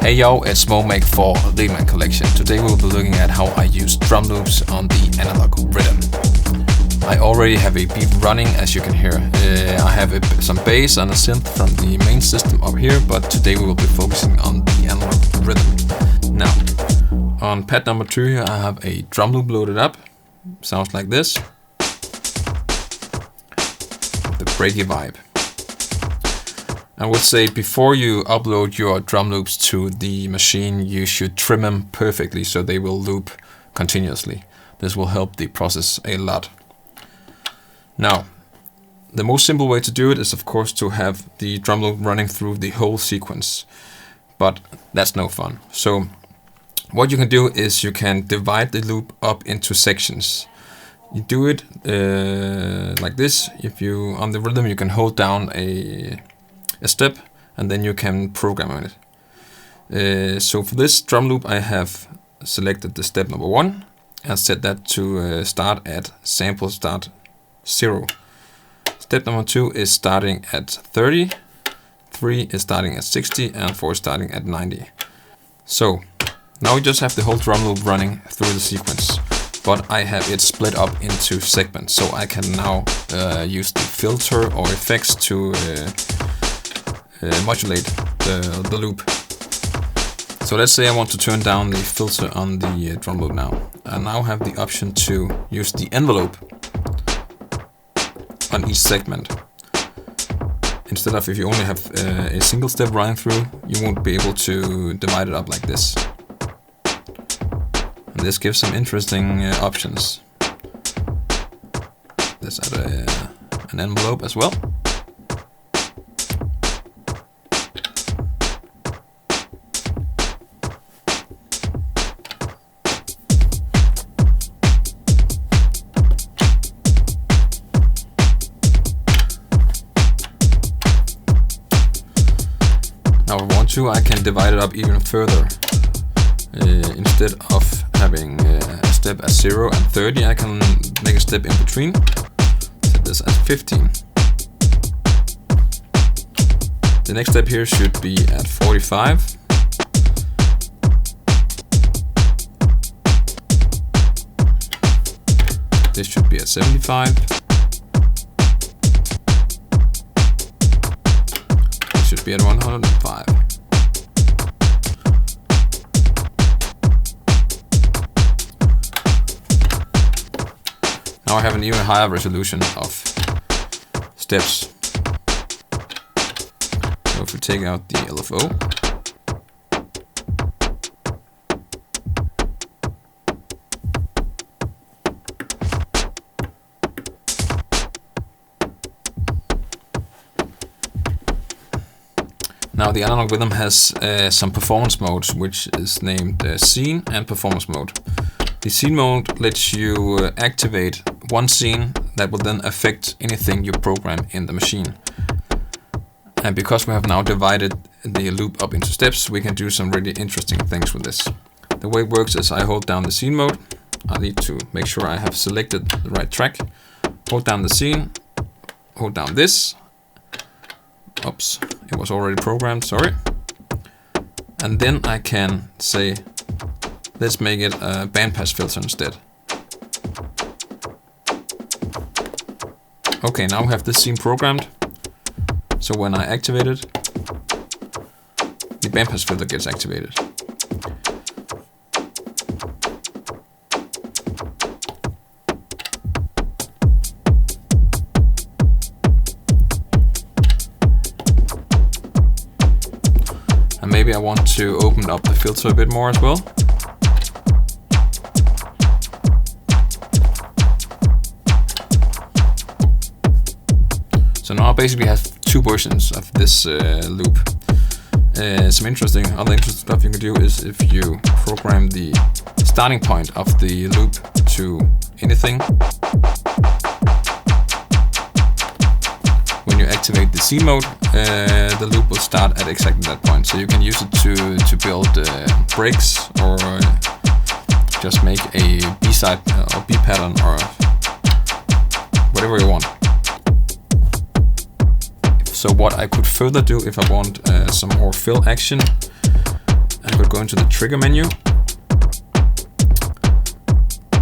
Hey yo, it's Momek for Riemann Kollektion. Today we'll be looking at how I use drum loops on the analog rhythm. I already have a beat running, as you can hear. I have some bass and a synth from the main system up here, but today we will be focusing on the analog rhythm. Now, on pad number 2 here I have a drum loop loaded up. Sounds like this. The breaky vibe. I would say before you upload your drum loops to the machine, you should trim them perfectly so they will loop continuously. This will help the process a lot. Now, the most simple way to do it is of course to have the drum loop running through the whole sequence, but that's no fun. So what you can do is you can divide the loop up into sections. You do it like this. If you on the rhythm you can hold down a step and then you can program on it. So for this drum loop I have selected the step number 1 and set that to start at sample start 0. Step number 2 is starting at 30, 3 is starting at 60 and 4 is starting at 90. So now we just have the whole drum loop running through the sequence, but I have it split up into segments, so I can now use the filter or effects to modulate the loop. So let's say I want to turn down the filter on the drum loop now. I now have the option to use the envelope on each segment. Instead of if you only have a single step running through, you won't be able to divide it up like this. And this gives some interesting options. Let's add an envelope as well. Now if I want to, I can divide it up even further. Instead of having a step at 0 and 30, I can make a step in between. Set this at 15. The next step here should be at 45. This should be at 75. This should be at 105. Now I have an even higher resolution of steps. So if we take out the LFO, now the analog rhythm has some performance modes, which is named scene and performance mode. The scene mode lets you activate one scene that will then affect anything you program in the machine. And because we have now divided the loop up into steps, we can do some really interesting things with this. The way it works is I hold down the scene mode. I need to make sure I have selected the right track. Hold down the scene, hold down this. Oops, it was already programmed, sorry. And then I can say, let's make it a bandpass filter instead. Okay, now we have this scene programmed. So when I activate it, the bandpass filter gets activated. And maybe I want to open up the filter a bit more as well. So now I basically have two versions of this loop. Some other interesting stuff you can do is if you program the starting point of the loop to anything. When you activate the scene mode, the loop will start at exactly that point. So you can use it to build breaks or just make a B-side or B pattern or whatever you want. So what I could further do if I want some more fill action, I could go into the trigger menu,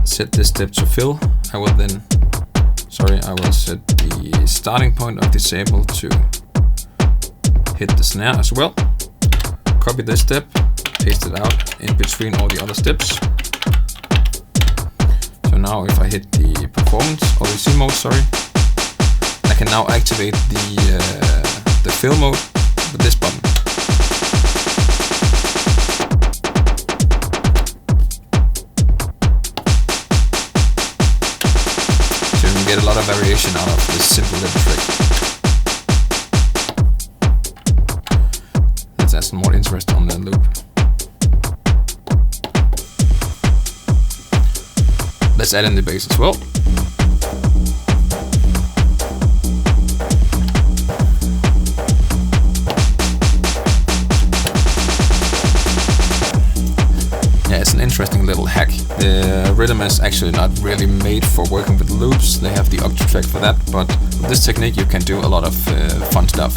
set this step to fill. I will set the starting point of disable to hit the snare as well. Copy this step, paste it out in between all the other steps. So now if I hit the performance or the C mode, I can now activate the fill mode with this button. So you can get a lot of variation out of this simple little trick. Let's add some more interest on the loop. Let's add in the bass as well. Yeah, it's an interesting little hack. The Rytm is actually not really made for working with loops. They have the octave track for that, but with this technique you can do a lot of fun stuff.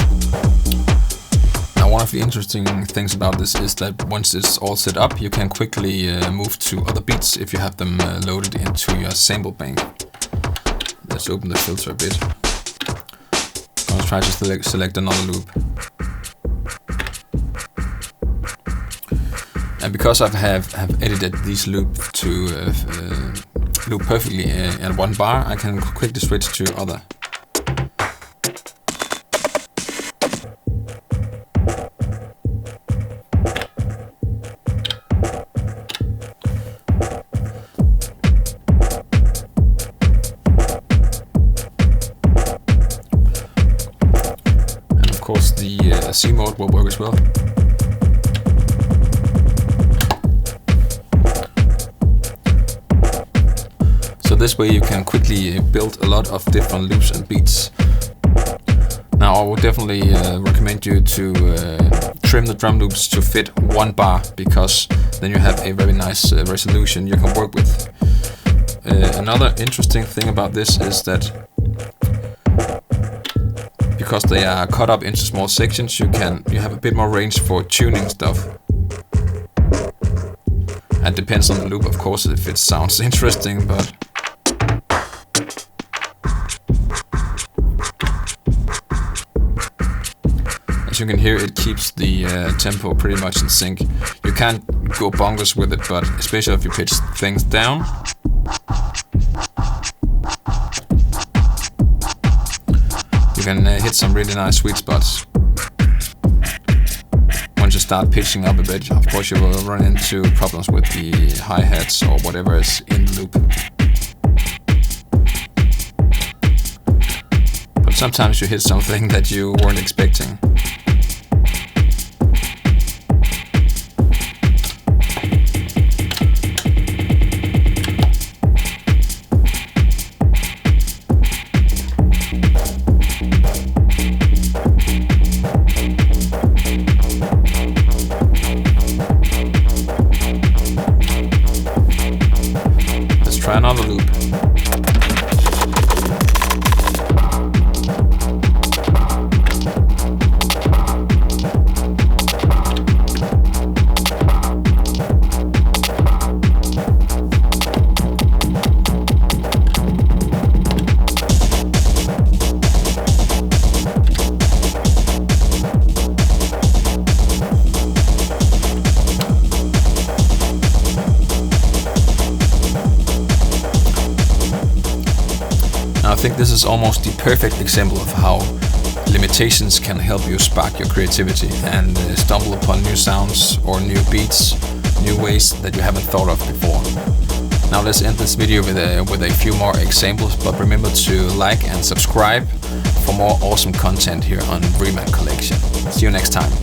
Now, one of the interesting things about this is that once it's all set up, you can quickly move to other beats if you have them loaded into your sample bank. Let's open the filter a bit. I'm gonna try to select another loop. And because I have edited these loops to loop perfectly in one bar, I can quickly switch to other. And of course the C mode will work as well. So this way you can quickly build a lot of different loops and beats. Now I would definitely recommend you to trim the drum loops to fit one bar, because then you have a very nice resolution you can work with. Another interesting thing about this is that because they are cut up into small sections, you have a bit more range for tuning stuff. And depends on the loop, of course, if it sounds interesting, but as you can hear, it keeps the tempo pretty much in sync. You can't go bonkers with it, but especially if you pitch things down. You can hit some really nice sweet spots. Once you start pitching up a bit, of course you will run into problems with the hi-hats or whatever is in the loop. But sometimes you hit something that you weren't expecting. Try another loop. I think this is almost the perfect example of how limitations can help you spark your creativity and stumble upon new sounds or new beats, new ways that you haven't thought of before. Now let's end this video with a few more examples, but remember to like and subscribe for more awesome content here on Riemann Kollektion. See you next time.